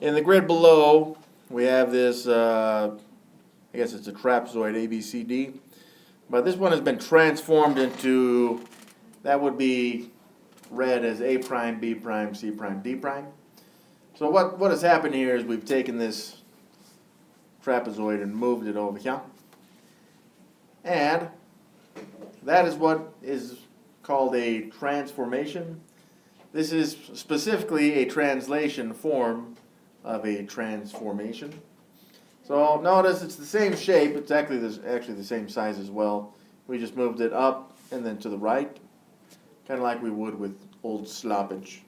In the grid below, we have this, I guess it's a trapezoid ABCD, but this one has been transformed into, that would be read as A prime, B prime, C prime, D prime. So what has happened here is we've taken this trapezoid and moved it over here. And that is what is called a transformation. This is specifically a translation form of a transformation. So notice it's the same shape. It's actually the same size as well. We just moved it up and then to the right, kind of like we would with old sloppage.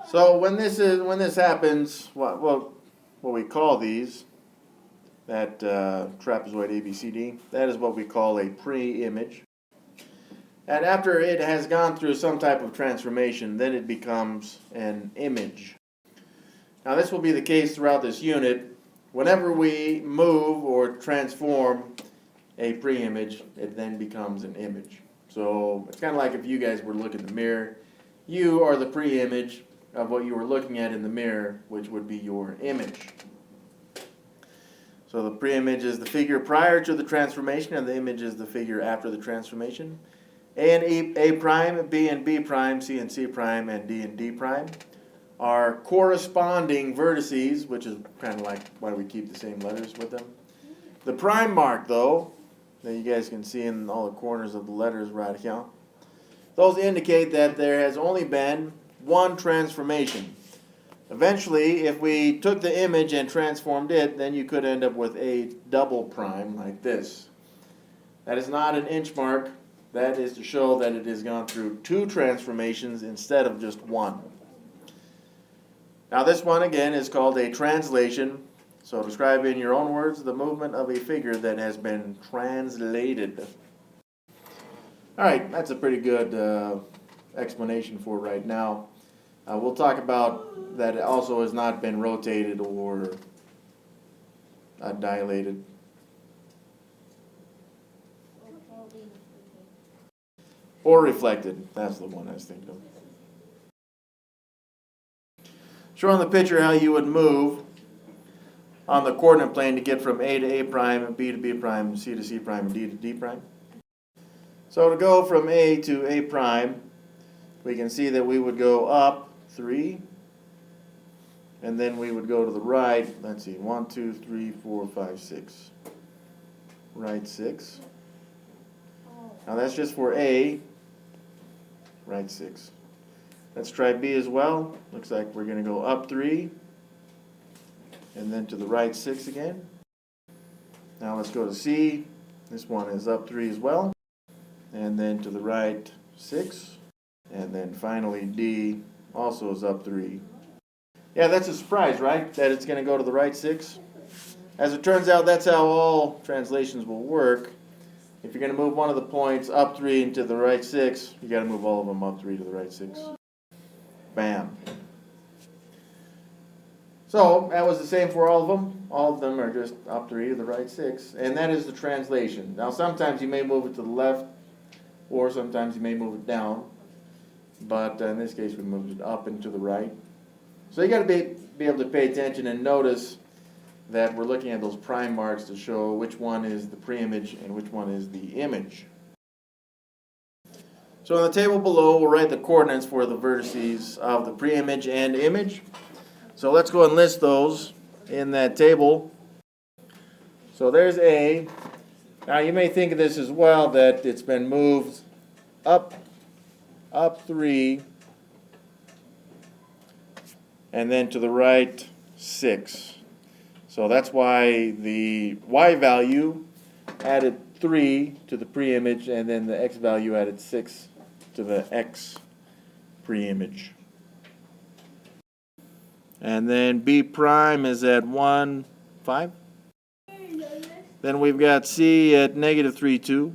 So when this happens, what we call these, that trapezoid ABCD, that is what we call a pre-image. And after it has gone through some type of transformation, then it becomes an image. Now this will be the case throughout this unit. Whenever we move or transform a pre-image, it then becomes an image. So it's kind of like if you guys were to look in the mirror, you are the pre-image of what you were looking at in the mirror, which would be your image. So the pre-image is the figure prior to the transformation, and the image is the figure after the transformation. A and A prime, B and B prime, C and C prime, and D and D prime are corresponding vertices, which is kind of like why we keep the same letters with them. The prime mark, though, that you guys can see in all the corners of the letters right here, those indicate that there has only been one transformation. Eventually, if we took the image and transformed it, then you could end up with a double prime like this. That is not an inch mark. That is to show that it has gone through two transformations instead of just one. Now this one again is called a translation. So describe in your own words the movement of a figure that has been translated. Alright, that's a pretty good explanation for right now. We'll talk about that it also has not been rotated or dilated. Or reflected. That's the one I was thinking of. Show on the picture how you would move on the coordinate plane to get from A to A prime, B to B prime, C to C prime, and D to D prime. So to go from A to A prime, we can see that we would go up 3, and then we would go to the right. Let's see, 1, 2, 3, 4, 5, 6. Right 6. Now that's just for A. Right 6. Let's try B as well. Looks like we're going to go up 3, and then to the right 6 again. Now let's go to C. This one is up 3 as well, and then to the right 6, and then finally D also is up 3. Yeah, that's a surprise, right? That it's going to go to the right 6. As it turns out, that's how all translations will work. If you're going to move one of the points up 3 into the right 6, you got to move all of them up 3 to the right 6. Bam. So that was the same for all of them. All of them are just up 3 to the right 6. And that is the translation. Now sometimes you may move it to the left, or sometimes you may move it down. But in this case we moved it up and to the right. So you got to be able to pay attention and notice that we're looking at those prime marks to show which one is the pre-image and which one is the image. So in the table below, we'll write the coordinates for the vertices of the pre-image and image. So let's go and list those in that table. So there's A. Now you may think of this as well, that it's been moved up 3, and then to the right 6. So that's why the Y value added 3 to the pre-image, and then the X value added 6 to the X pre-image. And then B prime is at 1, 5. Then we've got C at negative 3, 2.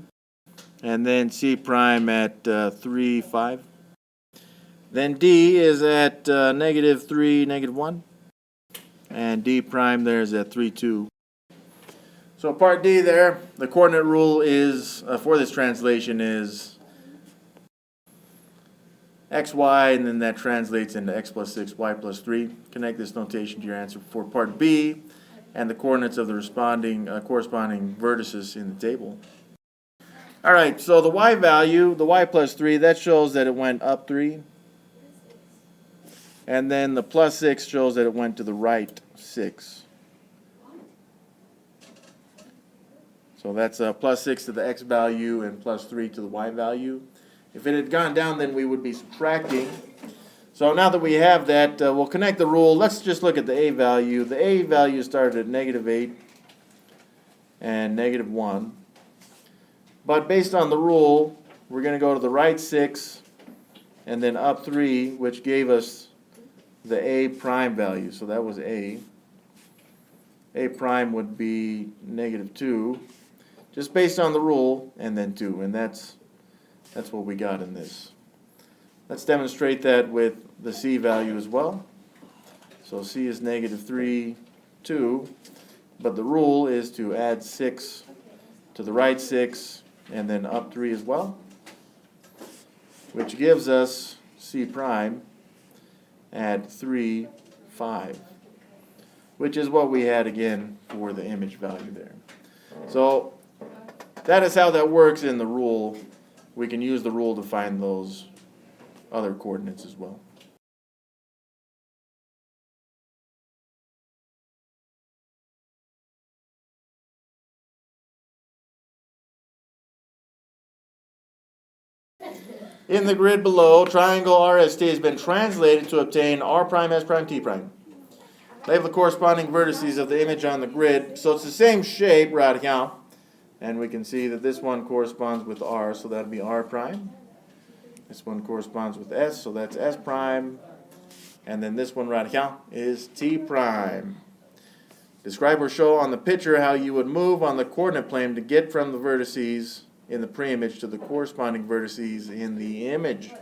And then C prime at 3, 5. Then D is at negative 3, negative 1. And D prime there is at 3, 2. So part D there, the coordinate rule is, for this translation is xy, and then that translates into x plus 6, y plus 3. Connect this notation to your answer for part B and the coordinates of the corresponding vertices in the table. All right, so the y value, the y plus 3, that shows that it went up 3. And then the plus 6 shows that it went to the right 6. So that's plus 6 to the x value and plus 3 to the y value. If it had gone down, then we would be subtracting. So now that we have that, we'll connect the rule. Let's just look at the a value. The a value started at -8 and -1. But based on the rule, we're going to go to the right 6 and then up 3, which gave us the a prime value. So that was a. A prime would be -2, just based on the rule, and then 2. And that's what we got in this. Let's demonstrate that with the c value as well. So c is -3, 2. But the rule is to add 6 to the right 6 and then up 3 as well, which gives us c prime at 3, 5, which is what we had again for the image value there. So that is how that works in the rule. We can use the rule to find those other coordinates as well. In the grid below, triangle RST has been translated to obtain R prime, S prime, T prime. Label the corresponding vertices of the image on the grid. So it's the same shape, radical. And we can see that this one corresponds with R, so that would be R prime. This one corresponds with S, so that's S prime. And then this one, radical, is T prime. Describe or show on the picture how you would move on the coordinate plane to get from the vertices in the pre-image to the corresponding vertices in the image.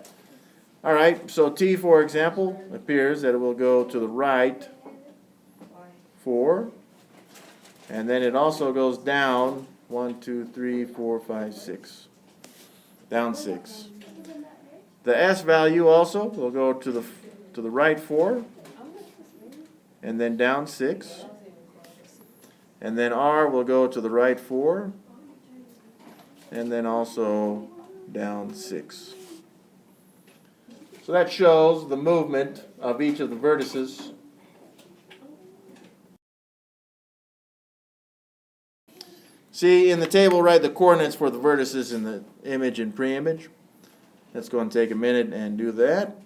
All right, so T, for example, appears that it will go to the right 4, and then it also goes down 1, 2, 3, 4, 5, 6. Down 6. The S value also will go to the right 4, and then down 6. And then R will go to the right 4, and then also down 6. So that shows the movement of each of the vertices. See, in the table, write the coordinates for the vertices in the image and pre-image. Let's go and take a minute and do that.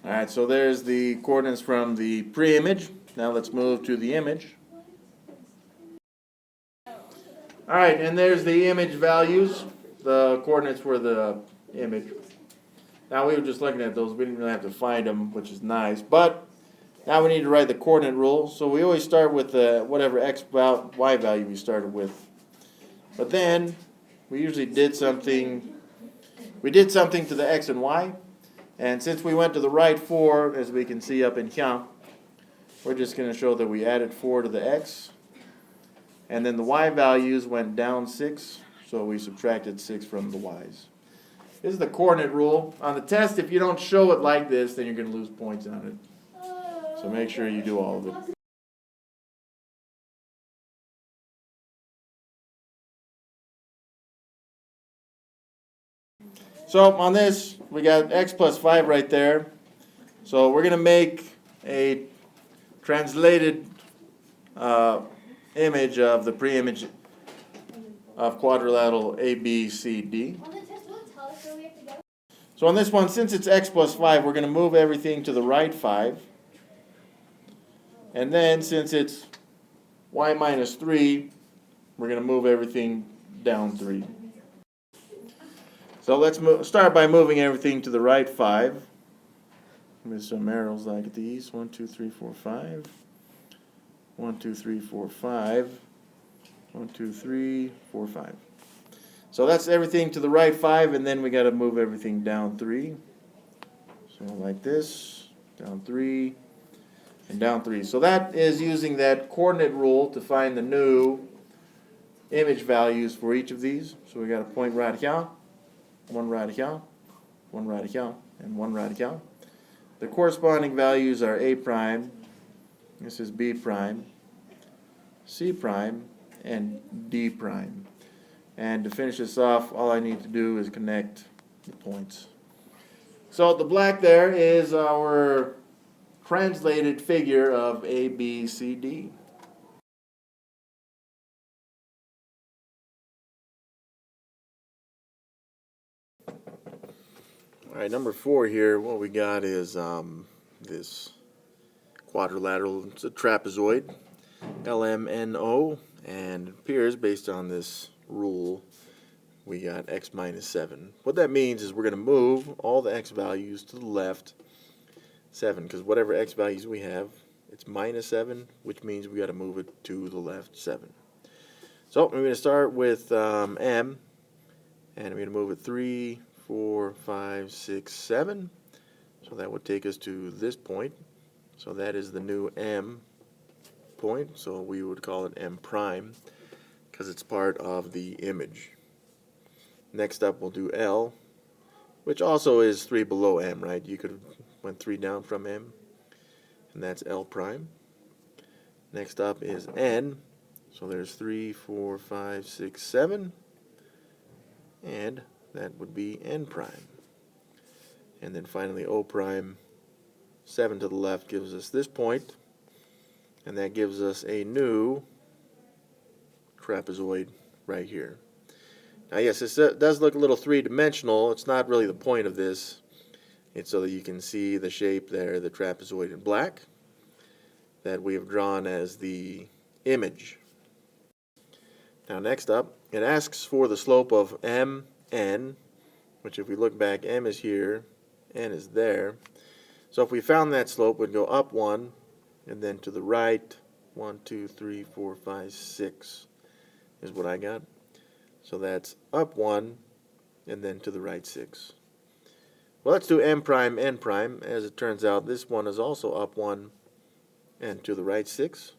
All right, so there's the coordinates from the pre-image. Now let's move to the image. All right, and there's the image values, the coordinates for the image. Now we were just looking at those. We didn't really have to find them, which is nice. But now we need to write the coordinate rule. So we always start with whatever y value we started with. But then we usually did something. We did something to the x and y. And since we went to the right 4, as we can see up in here, we're just going to show that we added 4 to the x. And then the y values went down 6, so we subtracted 6 from the y's. This is the coordinate rule. On the test, if you don't show it like this, then you're going to lose points on it. So make sure you do all of it. So on this, we got x plus 5 right there. So we're going to make a translated image of the pre-image of quadrilateral ABCD. So on this one, since it's x plus 5, we're going to move everything to the right 5. And then since it's y minus 3, we're going to move everything down 3. So let's start by moving everything to the right 5. With some arrows like these. 1, 2, 3, 4, 5. 1, 2, 3, 4, 5. 1, 2, 3, 4, 5. So that's everything to the right 5, and then we got to move everything down 3. So like this, down 3, and down 3. So that is using that coordinate rule to find the new image values for each of these. So we got a point radical, 1 radical, 1 radical, and 1 radical. The corresponding values are A prime, this is B prime, C prime, and D prime. And to finish this off, all I need to do is connect the points. So the black there is our translated figure of A, B, C, D. All right, number 4 here, what we got is this quadrilateral. It's a trapezoid, LMNO, and it appears based on this rule we got x minus 7. What that means is we're going to move all the x values to the left 7, because whatever x values we have, it's minus 7, which means we got to move it to the left 7. So we're going to start with M, and we're going to move it 3, 4, 5, 6, 7. So that would take us to this point. So that is the new M point, so we would call it M prime, because it's part of the image. Next up we'll do L, which also is 3 below M, right? You could have went 3 down from M, and that's L prime. Next up is N, so there's 3, 4, 5, 6, 7, and that would be N prime. And then finally O prime, 7 to the left gives us this point, and that gives us a new trapezoid right here. Now yes, this does look a little three-dimensional. It's not really the point of this. It's so that you can see the shape there, the trapezoid in black, that we have drawn as the image. Now next up, it asks for the slope of MN, which if we look back, M is here, N is there. So if we found that slope, we'd go up 1, and then to the right, 1, 2, 3, 4, 5, 6 is what I got. So that's up 1, and then to the right 6. Well, let's do M prime, N prime. As it turns out, this one is also up 1, and to the right 6.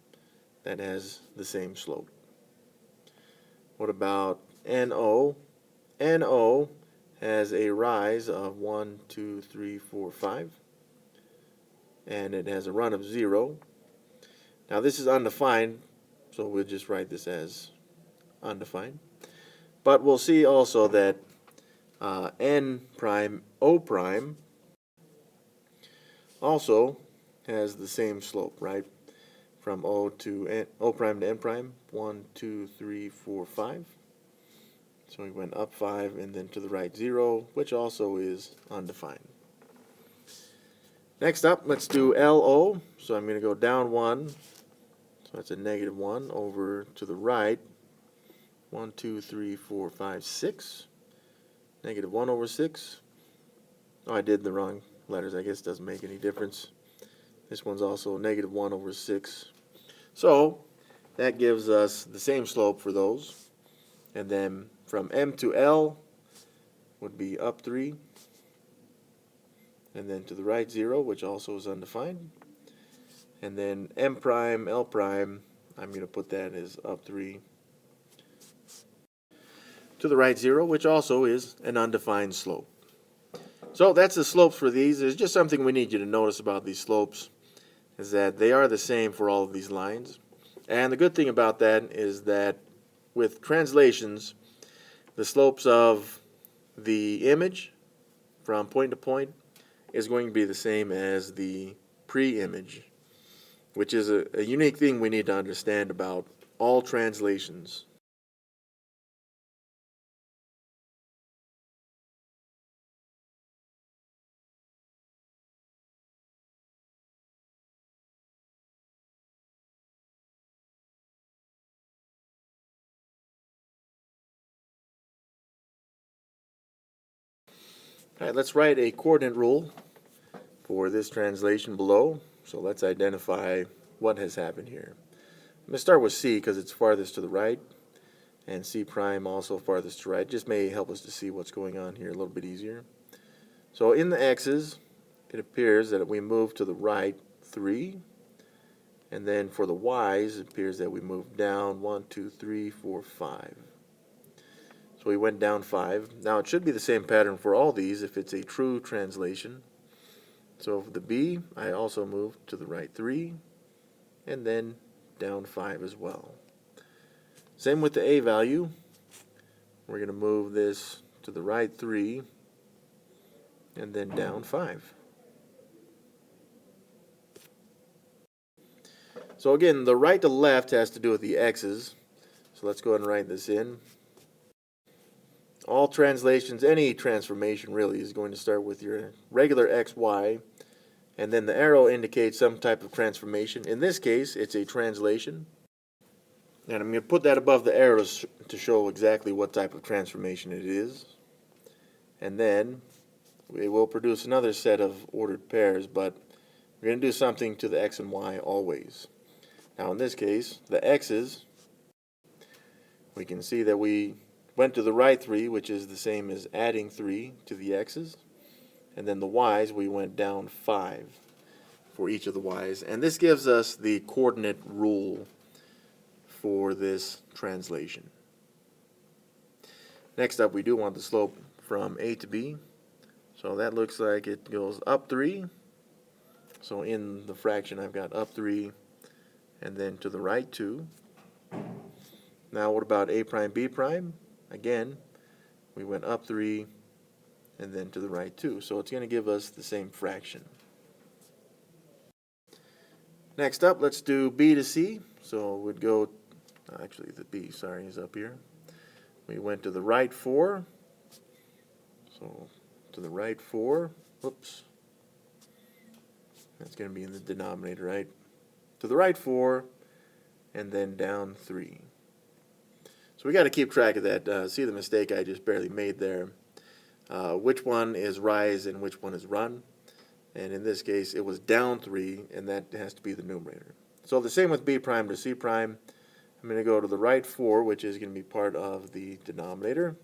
That has the same slope. What about NO? NO has a rise of 1, 2, 3, 4, 5. And it has a run of 0. Now this is undefined, so we'll just write this as undefined. But we'll see also that N prime O prime also has the same slope, right? From O to N, O prime to N prime, 1, 2, 3, 4, 5. So we went up 5 and then to the right 0, which also is undefined. Next up, let's do LO. So I'm going to go down 1. So that's a negative 1 over to the right. 1, 2, 3, 4, 5, 6. Negative 1 over 6. Oh, I did the wrong letters. I guess it doesn't make any difference. This one's also negative 1 over 6. So that gives us the same slope for those. And then from M to L would be up 3. And then to the right 0, which also is undefined. And then M prime, L prime, I'm going to put that as up 3. To the right 0, which also is an undefined slope. So that's the slopes for these. There's just something we need you to notice about these slopes, is that they are the same for all of these lines. And the good thing about that is that with translations, the slopes of the image from point to point is going to be the same as the pre-image, which is a unique thing we need to understand about all translations. All right, let's write a coordinate rule for this translation below. So let's identify what has happened here. I'm going to start with C because it's farthest to the right, and C prime also farthest to right. Just may help us to see what's going on here a little bit easier. So in the x's, it appears that we move to the right 3, and then for the y's, it appears that we move down 1, 2, 3, 4, 5. So we went down 5. Now it should be the same pattern for all these if it's a true translation. So for the B, I also moved to the right 3, and then down 5 as well. Same with the A value. We're going to move this to the right 3, and then down 5. So again, the right to left has to do with the x's. So let's go ahead and write this in. All translations, any transformation really, is going to start with your regular xy, and then the arrow indicates some type of transformation. In this case, it's a translation. And I'm going to put that above the arrows to show exactly what type of transformation it is. And then we will produce another set of ordered pairs, but we're going to do something to the x and y always. Now in this case, the x's, we can see that we went to the right 3, which is the same as adding 3 to the x's. And then the y's, we went down 5 for each of the y's. And this gives us the coordinate rule for this translation. Next up, we do want the slope from A to B. So that looks like it goes up 3. So in the fraction, I've got up 3 and then to the right 2. Now what about A prime, B prime? Again, we went up 3 and then to the right 2. So it's going to give us the same fraction. Next up, let's do B to C. So we'd go, actually the B, sorry, is up here. We went to the right 4. So to the right 4, whoops. That's going to be in the denominator, right? To the right 4, and then down 3. So we got to keep track of that. See the mistake I just barely made there. Which one is rise and which one is run? And in this case, it was down 3, and that has to be the numerator. So the same with B prime to C prime. I'm going to go to the right 4, which is going to be part of the denominator.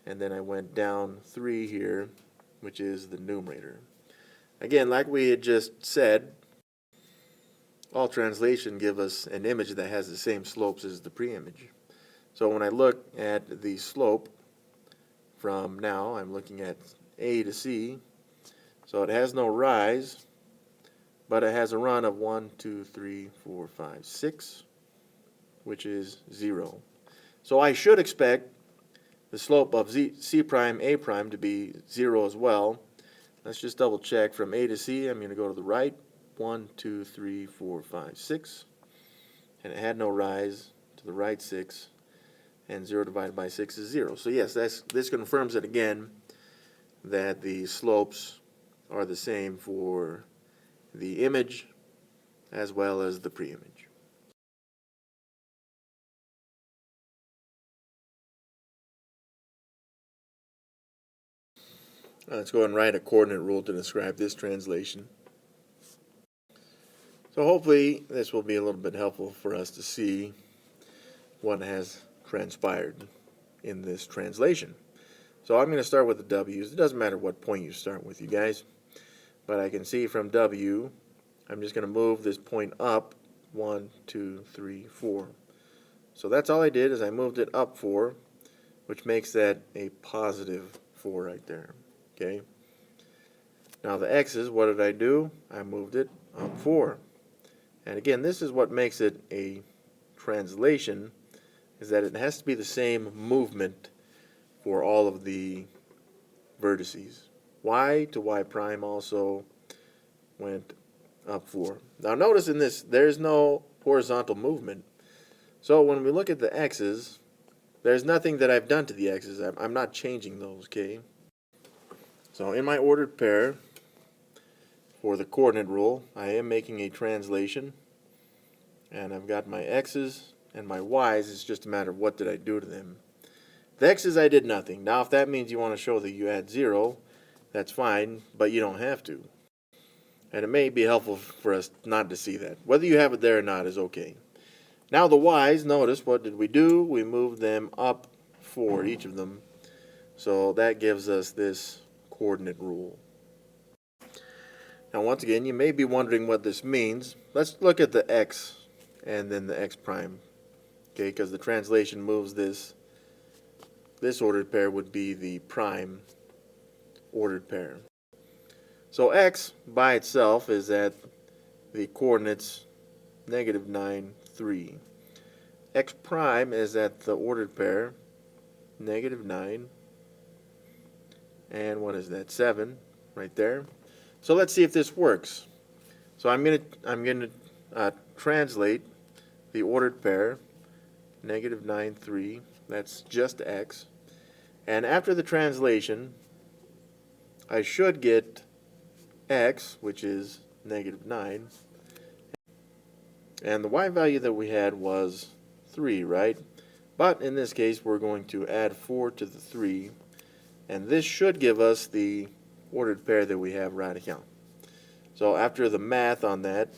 And then I went down 3 here, which is the numerator. Again, like we had just said, all translation give us an image that has the same slopes as the pre-image. So when I look at the slope from now, I'm looking at A to C. So it has no rise, but it has a run of 1, 2, 3, 4, 5, 6, which is 0. So I should expect the slope of C prime, A prime to be 0 as well. Let's just double check. From A to C, I'm going to go to the right. 1, 2, 3, 4, 5, 6. And it had no rise. To the right 6. And 0 divided by 6 is 0. So yes, this confirms it again that the slopes are the same for the image as well as the pre-image. Let's go and write a coordinate rule to describe this translation. So hopefully this will be a little bit helpful for us to see what has transpired in this translation. So I'm going to start with the W's. It doesn't matter what point you start with, you guys. But I can see from W, I'm just going to move this point up 1, 2, 3, 4. So that's all I did is I moved it up 4, which makes that a positive 4 right there. Okay. Now the X's, what did I do? I moved it up 4. And again, this is what makes it a translation, is that it has to be the same movement for all of the vertices. Y to Y prime also went up 4. Now notice in this, there's no horizontal movement. So when we look at the X's, there's nothing that I've done to the X's. I'm not changing those, okay? So in my ordered pair, for the coordinate rule, I am making a translation. And I've got my X's and my Y's. It's just a matter of what did I do to them. The X's I did nothing. Now if that means you want to show that you add 0, that's fine, but you don't have to. And it may be helpful for us not to see that. Whether you have it there or not is okay. Now the y's, notice what did we do? We moved them up 4, each of them. So that gives us this coordinate rule. Now once again, you may be wondering what this means. Let's look at the x and then the x prime. Okay, because the translation moves this ordered pair would be the prime ordered pair. So x by itself is at the coordinates -9, 3. X prime is at the ordered pair -9, and what is that, 7 right there. So let's see if this works. So I'm gonna translate the ordered pair -9, 3. That's just x. And after the translation, I should get x, which is -9. And the y value that we had was 3, right? But in this case, we're going to add 4 to the 3. And this should give us the ordered pair that we have right here. So after the math on that,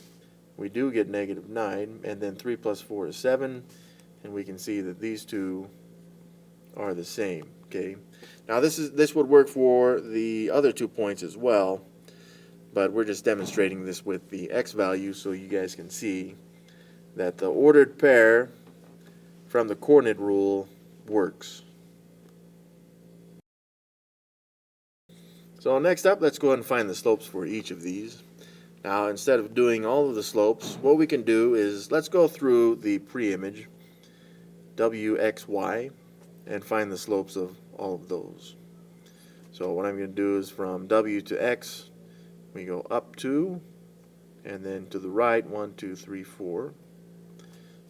we do get -9. And then 3 plus 4 is 7. And we can see that these two are the same. Okay. Now this would work for the other 2 points as well. But we're just demonstrating this with the x value so you guys can see that the ordered pair from the coordinate rule works. So next up, let's go ahead and find the slopes for each of these. Now instead of doing all of the slopes, what we can do is let's go through the pre-image w, x, y and find the slopes of all of those. So what I'm going to do is from w to x, we go up 2 and then to the right 1, 2, 3, 4.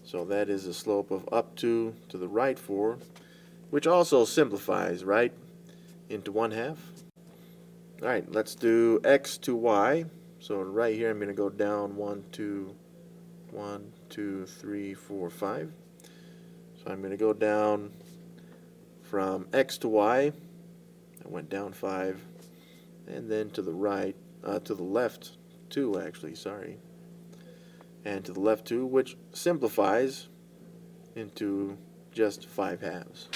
So that is a slope of up 2 to the right 4, which also simplifies, right, into 1/2. All right, let's do x to y. So right here I'm going to go down 1, 2, 3, 4, 5. So I'm going to go down from x to y. I went down 5, and then to the right, to the left 2 actually, sorry. And to the left 2, which simplifies into just 5/2.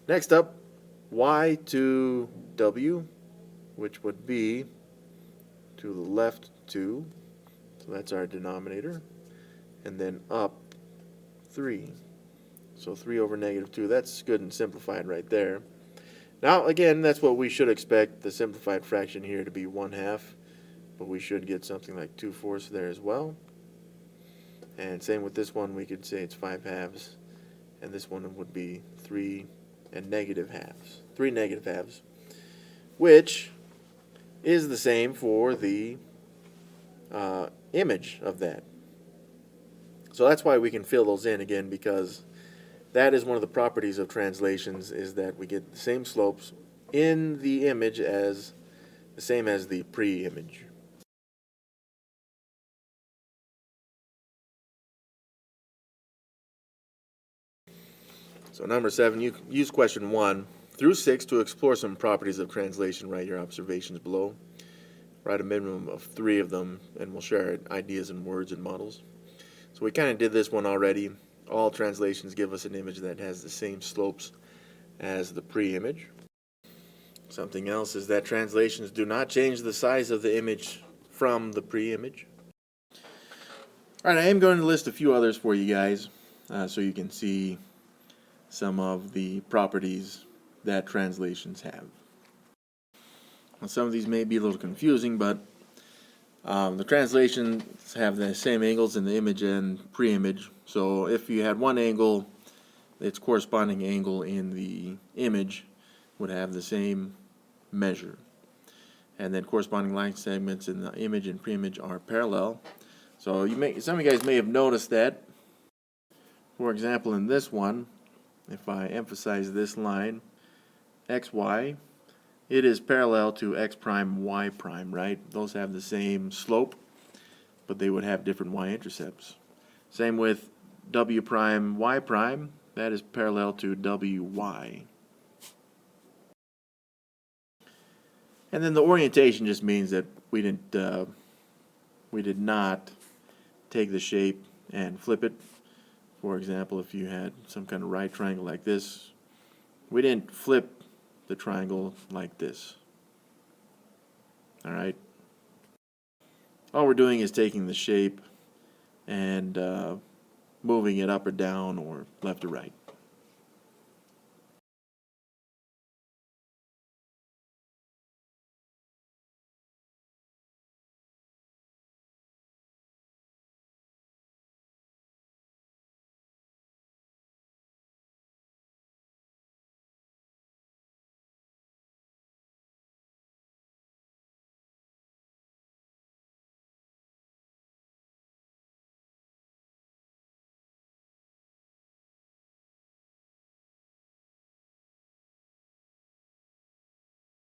Next up, y to w, which would be to the left 2, so that's our denominator, and then up 3. So 3 over -2, that's good and simplified right there. Now again, that's what we should expect the simplified fraction here to be 1/2. But we should get something like 2/4 there as well. And same with this one, we could say it's 5/2, and this one would be 3 and -halves, 3 -halves, which is the same for the image of that. So that's why we can fill those in again, because that is one of the properties of translations, is that we get the same slopes in the image as the same as the pre-image. So number 7, you use question 1 through 6 to explore some properties of translation. Write your observations below. Write a minimum of 3 of them, and we'll share ideas and words and models. So we kind of did this one already. All translations give us an image that has the same slopes as the pre-image. Something else is that translations do not change the size of the image from the pre-image. All right, I am going to list a few others for you guys so you can see some of the properties that translations have. Now, some of these may be a little confusing, but the translations have the same angles in the image and pre-image. So if you had one angle, its corresponding angle in the image would have the same measure. And then corresponding line segments in the image and pre-image are parallel. So some of you guys may have noticed that. For example, in this one, if I emphasize this line, xy, it is parallel to x prime, y prime, right? Those have the same slope, but they would have different y-intercepts. Same with w prime, y prime, that is parallel to wy. And then the orientation just means that we did not take the shape and flip it. For example, if you had some kind of right triangle like this, we didn't flip the triangle like this. All right. All we're doing is taking the shape and moving it up or down or left or right.